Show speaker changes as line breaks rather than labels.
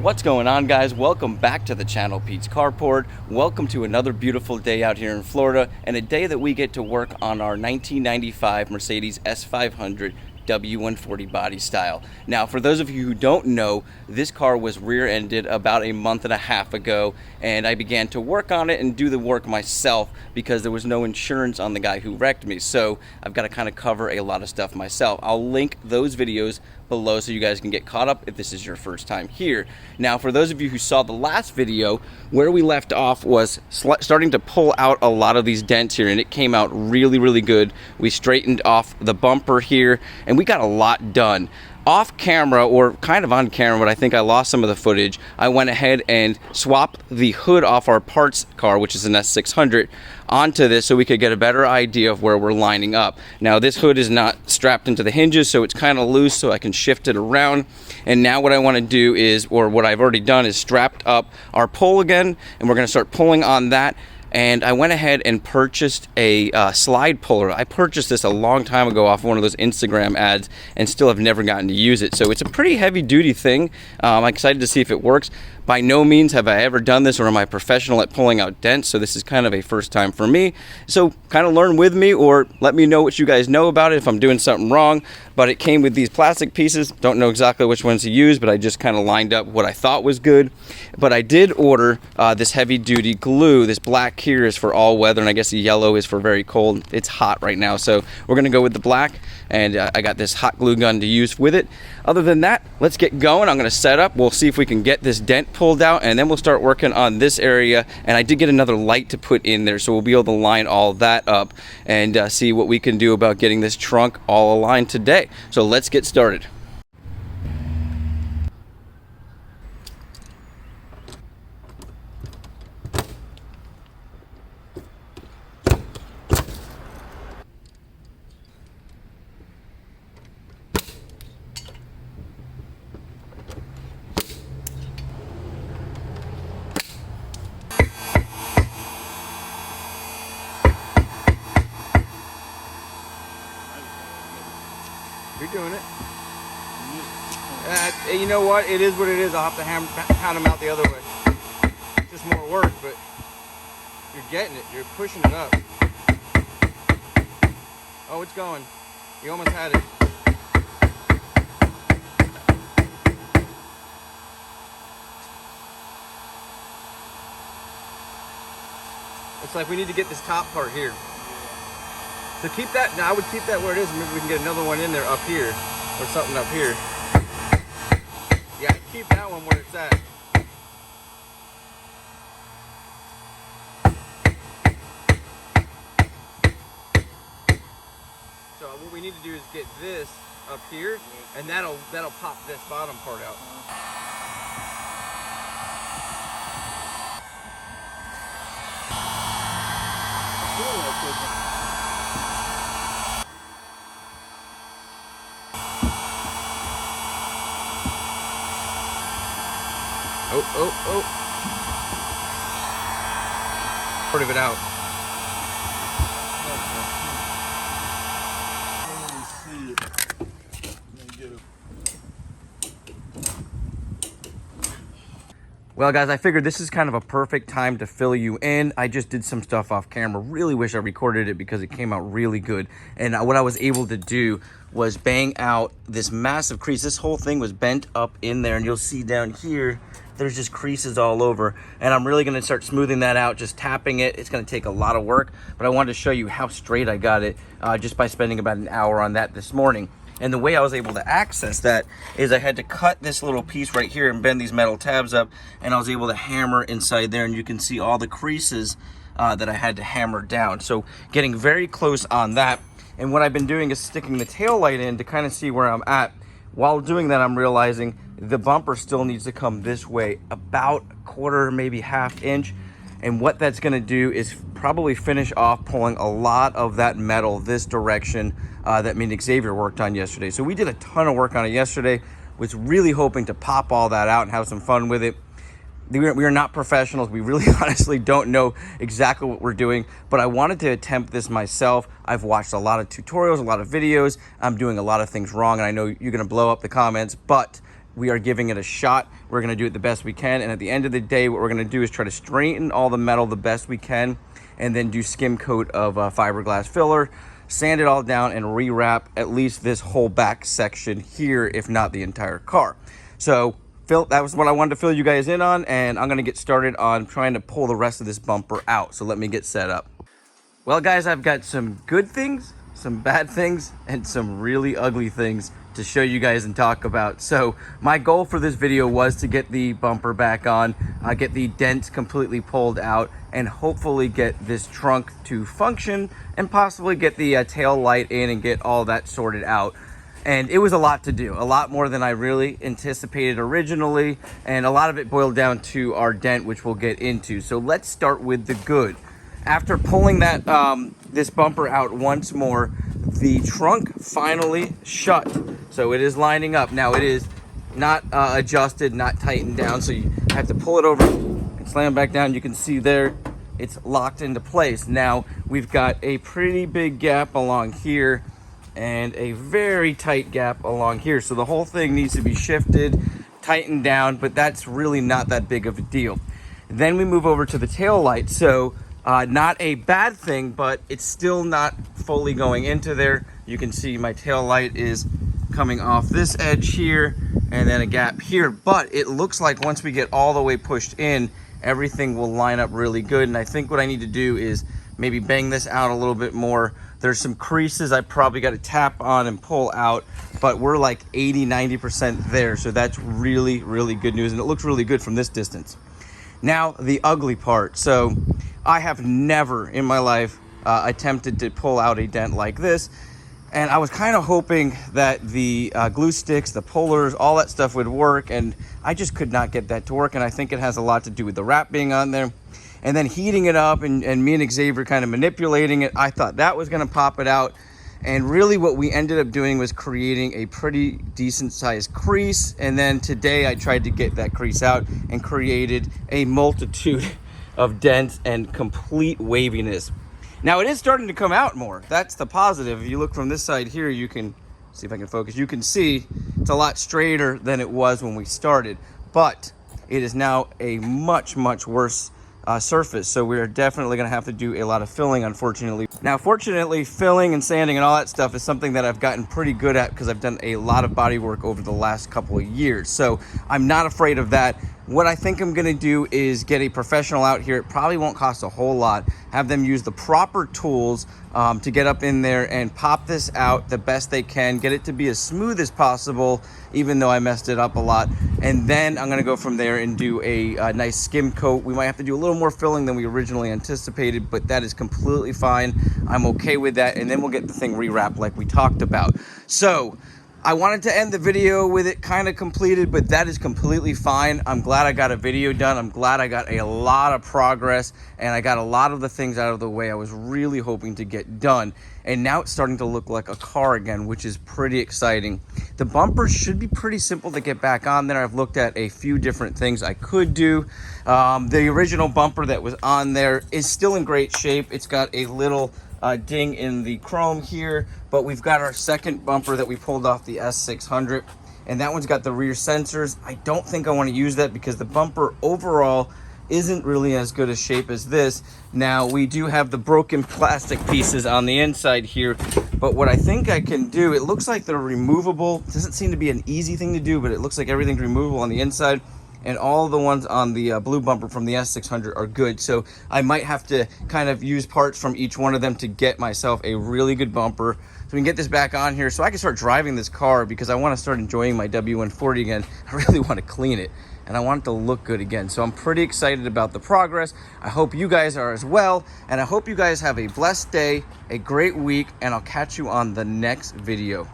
What's going on, guys? Welcome back to the channel, Pete's Carport. Welcome to another beautiful day out here in Florida, and a day that we get to work on our 1995 Mercedes S500 w140 body style. Now, for those of you who don't know, this car was rear-ended about a month and a half ago, and I began to work on it and do the work myself because there was no insurance on the guy who wrecked me. So I've got to kind of cover a lot of stuff myself. I'll link those videos below so you guys can get caught up if this is your first time here. Now, for those of you who saw the last video, where we left off was starting to pull out a lot of these dents here, and it came out really good. We straightened off the bumper here, and we got a lot done. Off camera, or kind of on camera, but I think I lost some of the footage, I went ahead and swapped the hood off our parts car, which is an S600, onto this so we could get a better idea of where we're lining up. Now, this hood is not strapped into the hinges, so it's kind of loose, so I can shift it around. And now what I want to do is, or what I've already done, is strapped up our pole again, and we're going to start pulling on that. And I went ahead and purchased a slide puller. I purchased this a long time ago off one of those Instagram ads and still have never gotten to use it. So it's a pretty heavy duty thing. I'm excited to see if it works. By no means have I ever done this, or am I professional at pulling out dents, so this is kind of a first time for me. So kind of learn with me, or let me know what you guys know about it if I'm doing something wrong. But it came with these plastic pieces. Don't know exactly which ones to use, but I just kind of lined up what I thought was good. But I did order this heavy duty glue. This black here is for all weather, and I guess the yellow is for very cold. It's hot right now, so we're gonna go with the black, and I got this hot glue gun to use with it. Other than that, let's get going. I'm gonna set up. We'll see if we can get this dent pulled out, and then we'll start working on this area. And I did get another light to put in there, so we'll be able to line all that up and see what we can do about getting this trunk all aligned today. So let's get started. You're doing it. You know what? It is what it is. I'll have to pound them out the other way. Just more work, but you're getting it. You're pushing it up. Oh, it's going. You almost had it. It's like we need to get this top part here. So keep that, now I would keep that where it is, and maybe we can get another one in there up here, or something up here. Yeah, I'd keep that one where it's at. So what we need to do is get this up here, and that'll pop this bottom part out. Oh. Part of it out. Well, guys, I figured this is kind of a perfect time to fill you in. I just did some stuff off camera. Really wish I recorded it because it came out really good. And what I was able to do was bang out this massive crease. This whole thing was bent up in there, and you'll see down here, there's just creases all over. And I'm really gonna start smoothing that out, just tapping it. It's gonna take a lot of work, but I wanted to show you how straight I got it just by spending about an hour on that this morning. And the way I was able to access that is I had to cut this little piece right here and bend these metal tabs up, and I was able to hammer inside there, and you can see all the creases that I had to hammer down. So getting very close on that. And what I've been doing is sticking the tail light in to kind of see where I'm at. While doing that, I'm realizing the bumper still needs to come this way, about a quarter, maybe half inch. And what that's gonna do is probably finish off pulling a lot of that metal this direction that me and Xavier worked on yesterday. So we did a ton of work on it yesterday. Was really hoping to pop all that out and have some fun with it. We are not professionals. We really honestly don't know exactly what we're doing, but I wanted to attempt this myself. I've watched a lot of tutorials, a lot of videos. I'm doing a lot of things wrong, and I know you're gonna blow up the comments, but we are giving it a shot. We're gonna do it the best we can. And at the end of the day, what we're gonna do is try to straighten all the metal the best we can, and then do skim coat of fiberglass filler, sand it all down, and rewrap at least this whole back section here, if not the entire car. So that was what I wanted to fill you guys in on, and I'm gonna get started on trying to pull the rest of this bumper out. So let me get set up. Well, guys, I've got some good things, some bad things, and some really ugly things to show you guys and talk about. So my goal for this video was to get the bumper back on, get the dent completely pulled out, and hopefully get this trunk to function, and possibly get the tail light in and get all that sorted out. And it was a lot to do, a lot more than I really anticipated originally, and a lot of it boiled down to our dent, which we'll get into. So let's start with the good. After pulling that this bumper out once more, the trunk finally shut. So it is lining up. Now it is not adjusted, not tightened down, so you have to pull it over and slam back down. You can see there, it's locked into place. Now we've got a pretty big gap along here, and a very tight gap along here. So the whole thing needs to be shifted, tightened down, but that's really not that big of a deal. Then we move over to the tail light. So not a bad thing, but it's still not fully going into there. You can see my tail light is coming off this edge here, and then a gap here. But it looks like once we get all the way pushed in, everything will line up really good. And I think what I need to do is maybe bang this out a little bit more. There's some creases I probably got to tap on and pull out, but we're like 80–90% there. So that's really, really good news. And it looks really good from this distance. Now, the ugly part. So I have never in my life attempted to pull out a dent like this. And I was kind of hoping that the glue sticks, the pullers, all that stuff would work. And I just could not get that to work. And I think it has a lot to do with the wrap being on there. And then heating it up, and me and Xavier kind of manipulating it. I thought that was gonna pop it out. And really what we ended up doing was creating a pretty decent sized crease. And then today I tried to get that crease out and created a multitude of dents and complete waviness. Now it is starting to come out more. That's the positive. If you look from this side here, you can see, if I can focus, you can see it's a lot straighter than it was when we started. But it is now a much, much worse surface, so we're definitely going to have to do a lot of filling, unfortunately. Now fortunately, filling and sanding and all that stuff is something that I've gotten pretty good at, because I've done a lot of body work over the last couple of years, so I'm not afraid of that. What I think I'm going to do is get a professional out here. It probably won't cost a whole lot. Have them use the proper tools to get up in there and pop this out the best they can, get it to be as smooth as possible, even though I messed it up a lot. And then I'm going to go from there and do a nice skim coat. We might have to do a little more filling than we originally anticipated, but that is completely fine. I'm okay with that. And then we'll get the thing rewrapped like we talked about. So I wanted to end the video with it kind of completed, but that is completely fine. I'm glad I got a video done. I'm glad I got a lot of progress, and I got a lot of the things out of the way I was really hoping to get done. And now it's starting to look like a car again, which is pretty exciting. The bumper should be pretty simple to get back on there. I've looked at a few different things I could do. The original bumper that was on there is still in great shape. It's got a little ding in the chrome here, but we've got our second bumper that we pulled off the S600, and that one's got the rear sensors. I don't think I want to use that because the bumper overall isn't really as good a shape as this. Now we do have the broken plastic pieces on the inside here, but what I think I can do, it looks like they're removable. It doesn't seem to be an easy thing to do, but it looks like everything's removable on the inside. And all the ones on the blue bumper from the S600 are good. So I might have to kind of use parts from each one of them to get myself a really good bumper. So we can get this back on here so I can start driving this car, because I want to start enjoying my W140 again. I really want to clean it, and I want it to look good again. So I'm pretty excited about the progress. I hope you guys are as well. And I hope you guys have a blessed day, a great week, and I'll catch you on the next video.